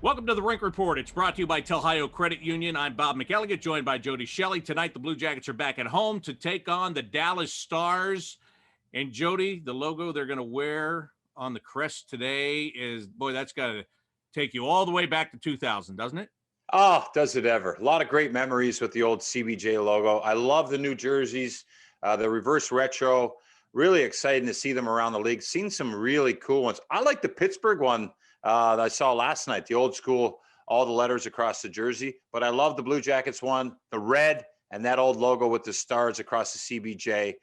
Welcome to the Rink Report. It's brought to you by Telhio Credit Union. I'm Bob McElligott, joined by Jody Shelley. Tonight, the Blue Jackets are back at home to take on the Dallas Stars. And Jody, the logo they're going to wear on the crest today is, boy, that's got to take you all the way back to 2000, doesn't it? Oh, does it ever. A lot of great memories with the old CBJ logo. I love the new jerseys, the reverse retro. Really exciting to see them around the league. Seen some really cool ones. I like the Pittsburgh one that I saw last night, the old school, all the letters across the jersey. But I love the Blue Jackets one, the red, and that old logo with the stars across the CBJ.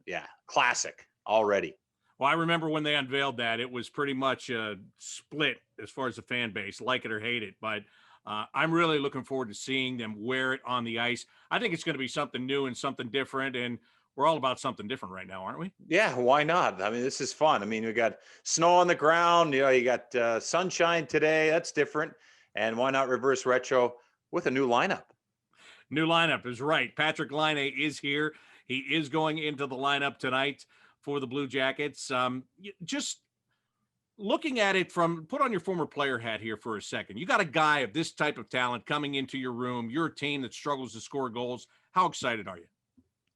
Yeah, classic already. Well, I remember when they unveiled that, it was pretty much a split as far as the fan base, like it or hate it. But I'm really looking forward to seeing them wear it on the ice. I think it's going to be something new and something different. And we're all about something different right now, aren't we? Yeah, why not? I mean, this is fun. I mean, we got snow on the ground. You got sunshine today. That's different. And why not reverse retro with a new lineup? New lineup is right. Patrick Laine is here. He is going into the lineup tonight for the Blue Jackets. Just looking at it from, put on your former player hat here for a second. You got a guy of this type of talent coming into your room. You're a team that struggles to score goals. How excited are you?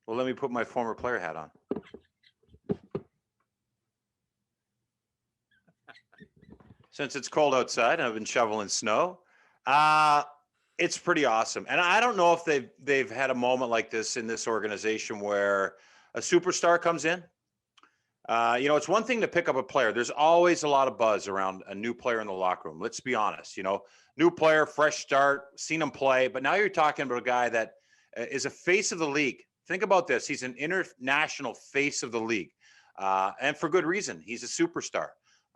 Well, let me put my former player hat on. Since it's cold outside and I've been shoveling snow, it's pretty awesome. And I don't know if they've had a moment like this in this organization where a superstar comes in. It's one thing to pick up a player. There's always a lot of buzz around a new player in the locker room. Let's be honest. New player, fresh start, seen him play. But now you're talking about a guy that is a face of the league. Think about this. He's an international face of the league. And for good reason. He's a superstar.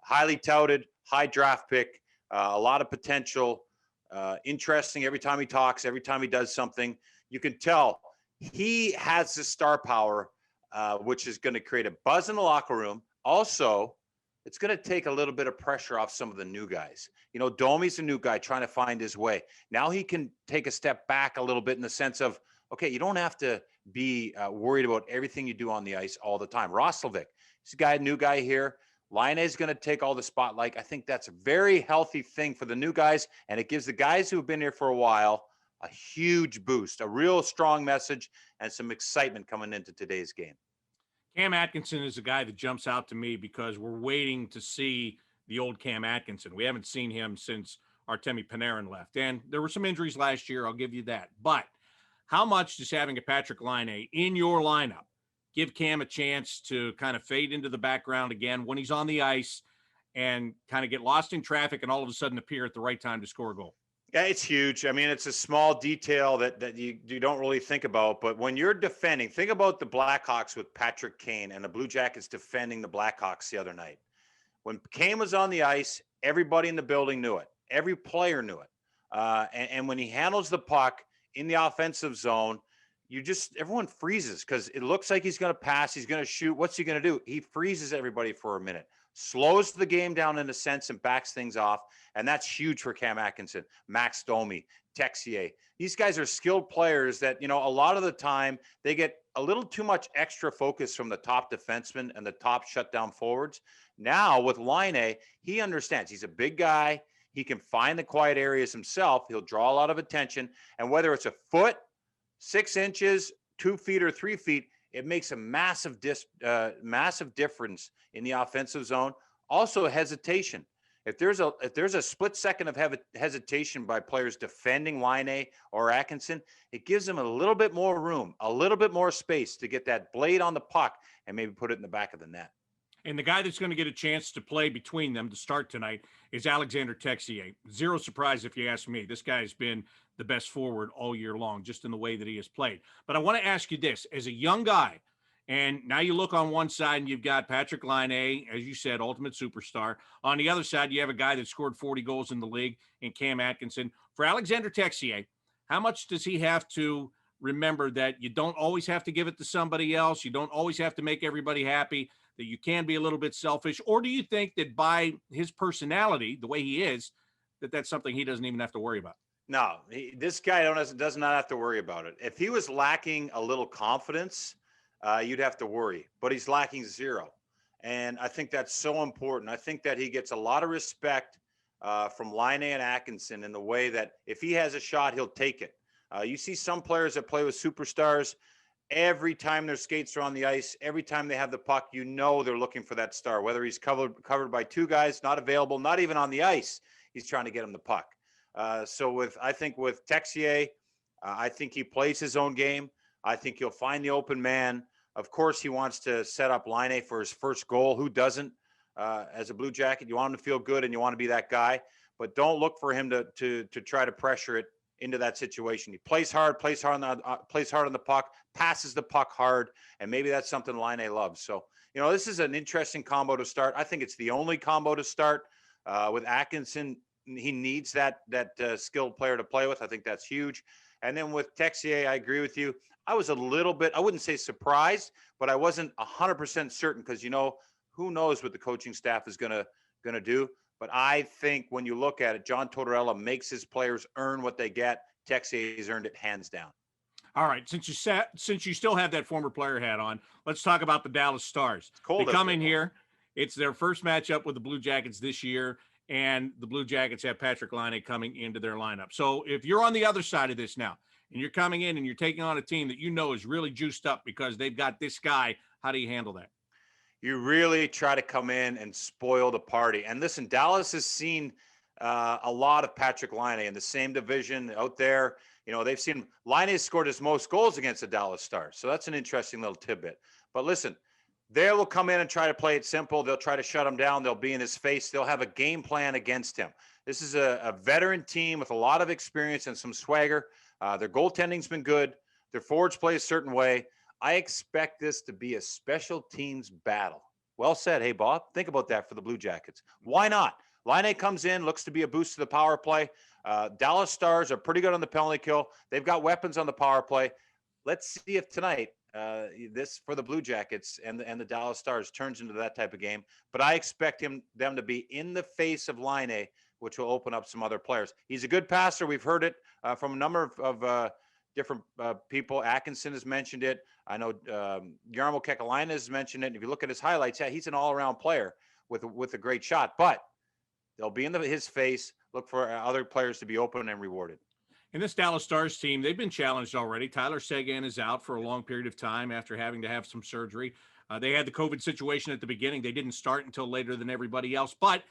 Highly touted, high draft pick, a lot of potential, interesting every time he talks, every time he does something. You can tell he has the star power, which is going to create a buzz in the locker room. Also, it's going to take a little bit of pressure off some of the new guys. Domi's a new guy trying to find his way. Now he can take a step back a little bit in the sense of, okay, you don't have to be worried about everything you do on the ice all the time. Roslovic, he's a new guy here. Laine is going to take all the spotlight. I think that's a very healthy thing for the new guys, and it gives the guys who have been here for a while a huge boost, a real strong message, and some excitement coming into today's game. Cam Atkinson is a guy that jumps out to me because we're waiting to see the old Cam Atkinson. We haven't seen him since Artemi Panarin left, and there were some injuries last year, I'll give you that. But how much does having a Patrick Laine in your lineup give Cam a chance to kind of fade into the background again when he's on the ice and kind of get lost in traffic and all of a sudden appear at the right time to score a goal? Yeah, it's huge. I mean, it's a small detail that you don't really think about. But when you're defending, think about the Blackhawks with Patrick Kane and the Blue Jackets defending the Blackhawks the other night. When Kane was on the ice, everybody in the building knew it. Every player knew it. And when he handles the puck in the offensive zone, everyone freezes because it looks like he's going to pass. He's going to shoot. What's he going to do? He freezes everybody for a minute, slows the game down in a sense and backs things off. And that's huge for Cam Atkinson, Max Domi, Texier. These guys are skilled players that, a lot of the time they get a little too much extra focus from the top defensemen and the top shutdown forwards. Now with Laine, he understands he's a big guy. He can find the quiet areas himself. He'll draw a lot of attention. And whether it's a foot, 6 inches, 2 feet, or 3 feet, it makes a massive difference in the offensive zone. Also, hesitation. If there's a split second of hesitation by players defending Laine or Atkinson, it gives them a little bit more room, a little bit more space to get that blade on the puck and maybe put it in the back of the net. And the guy that's going to get a chance to play between them to start tonight is Alexander Texier. Zero surprise if you ask me. This guy has been the best forward all year long, just in the way that he has played. But I want to ask you this. As a young guy, and now you look on one side and you've got Patrick Laine, as you said, ultimate superstar. On the other side, you have a guy that scored 40 goals in the league in Cam Atkinson. For Alexander Texier, how much does he have to remember that you don't always have to give it to somebody else? You don't always have to make everybody happy, that you can be a little bit selfish? Or do you think that by his personality, the way he is, that's something he doesn't even have to worry about? No, this guy does not have to worry about it. If he was lacking a little confidence, you'd have to worry. But he's lacking zero. And I think that's so important. I think that he gets a lot of respect from Line and Atkinson in the way that if he has a shot, he'll take it. You see some players that play with superstars. Every time their skates are on the ice, every time they have the puck, you know they're looking for that star. Whether he's covered by two guys, not available, not even on the ice, he's trying to get him the puck. I think with Texier, I think he plays his own game. I think he'll find the open man. Of course, he wants to set up Line for his first goal. Who doesn't? As a Blue Jacket, you want him to feel good and you want to be that guy, but don't look for him to try to pressure it into that situation. He plays hard on the puck, passes the puck hard, and maybe that's something Line loves. So, this is an interesting combo to start. I think it's the only combo to start with Atkinson. He needs that skilled player to play with. I think that's huge. And then with Texier, I agree with you. I was a little bit, I wouldn't say surprised, but I wasn't 100% certain because, who knows what the coaching staff is going to do. But I think when you look at it, John Tortorella makes his players earn what they get. Texier's earned it hands down. All right, since you still have that former player hat on, let's talk about the Dallas Stars. They come in here. It's their first matchup with the Blue Jackets this year, and the Blue Jackets have Patrik Laine coming into their lineup. So if you're on the other side of this now, and you're coming in and you're taking on a team that is really juiced up because they've got this guy, how do you handle that? You really try to come in and spoil the party. And listen, Dallas has seen a lot of Patrik Laine in the same division out there. They've seen Laine scored his most goals against the Dallas Stars. So that's an interesting little tidbit. But listen, they will come in and try to play it simple. They'll try to shut him down. They'll be in his face. They'll have a game plan against him. This is a veteran team with a lot of experience and some swagger. Their goaltending's been good. Their forwards play a certain way. I expect this to be a special teams battle. Well said. Hey, Bob, think about that for the Blue Jackets. Why not? Laine comes in, looks to be a boost to the power play. Dallas Stars are pretty good on the penalty kill. They've got weapons on the power play. Let's see if tonight this for the Blue Jackets and the Dallas Stars turns into that type of game. But I expect them to be in the face of Laine, which will open up some other players. He's a good passer. We've heard it from a number of different people. Atkinson has mentioned it. I know Jarmo Kekalainen has mentioned it. And if you look at his highlights, he's an all-around player with a great shot. But they'll be in his face. Look for other players to be open and rewarded. In this Dallas Stars team, they've been challenged already. Tyler Seguin is out for a long period of time after having to have some surgery. They had the COVID situation at the beginning. They didn't start until later than everybody else. But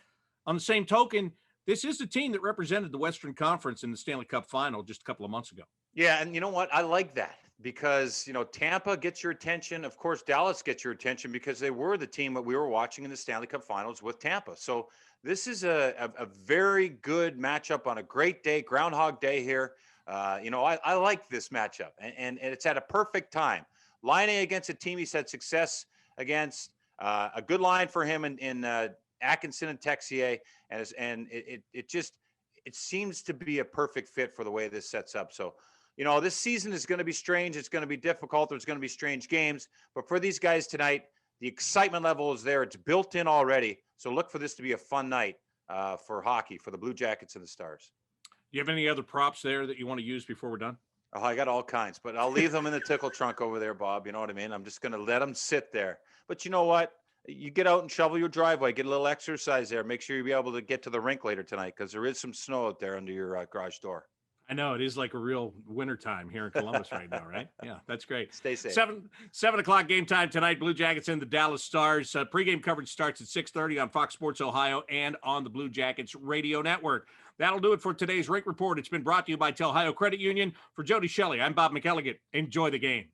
on the same token, this is the team that represented the Western Conference in the Stanley Cup final just a couple of months ago. Yeah, and you know what? I like that because, Tampa gets your attention. Of course, Dallas gets your attention because they were the team that we were watching in the Stanley Cup finals with Tampa. So this is a very good matchup on a great day, Groundhog Day here. I like this matchup, and it's at a perfect time. Laine against a team he's had success against, a good line for him in Atkinson and Texier, and it seems to be a perfect fit for the way this sets up. So, this season is going to be strange. It's going to be difficult. There's going to be strange games, but for these guys tonight, the excitement level is there. It's built in already. So look for this to be a fun night for hockey, for the Blue Jackets and the Stars. Do you have any other props there that you want to use before we're done? Oh, I got all kinds, but I'll leave them in the tickle trunk over there, Bob. You know what I mean? I'm just going to let them sit there. But you know what? You get out and shovel your driveway, get a little exercise there. Make sure you'll be able to get to the rink later tonight because there is some snow out there under your garage door. I know it is like a real winter time here in Columbus right now, right? Yeah, that's great. Stay safe. 7 o'clock game time tonight. Blue Jackets and the Dallas Stars. Pregame coverage starts at 6:30 on Fox Sports Ohio and on the Blue Jackets radio network. That'll do it for today's Rink Report. It's been brought to you by Ohio Credit Union. For Jody Shelley, I'm Bob McElligott. Enjoy the game.